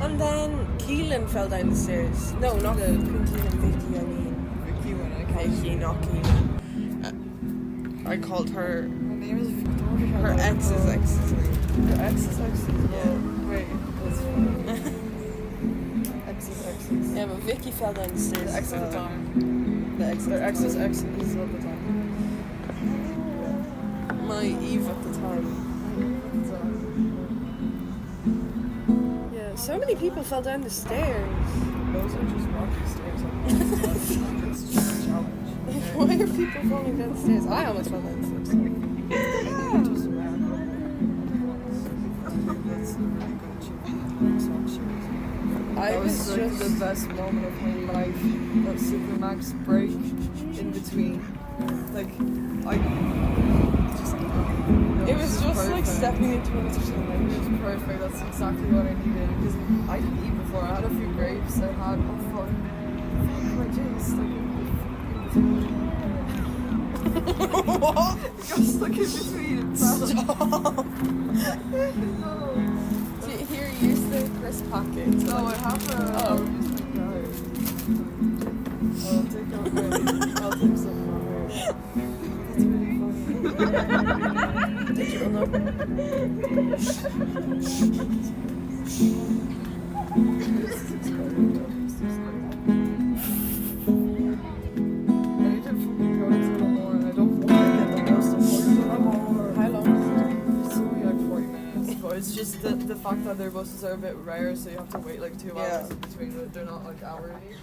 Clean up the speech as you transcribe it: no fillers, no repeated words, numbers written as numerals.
And then Keelan fell down the stairs. No, not Keelan, Vicky, I mean. Vicky when I Vicky, not Keelan. I called her. Her name is Victoria. Her ex's ex's name. Her ex's ex's? Yeah. Wait, that's funny. Ex's ex's. Yeah, but Vicky fell down the stairs. The ex at the time. The ex. Their ex's ex's at the time. My Eve at the time. Yeah, so many people fell down the stairs. Those are just rocky stairs. It's just a challenge. Why are people falling down the stairs? I almost fell down the stairs. Just around. That's a really good achievement. I That was was like just. the best moment of my life. That Supermax break in between. Like, I just. It was just like perfect. stepping into another It was dimension. perfect. That's exactly what I needed. Because I didn't eat before. I had a few grapes. I had my juice. What? It got stuck in between. Stop. No. Here, use the crisp packet. No, I have a. Oh. I'll take out my. I'll take some from here. That's really funny. Did you unlock? I need to fucking go to the more and I don't want to get the most important more. How long? It's only like 40 minutes. But it's just the fact that their buses are a bit rare, so you have to wait like 2 Yeah. hours in between. They're not like hourly.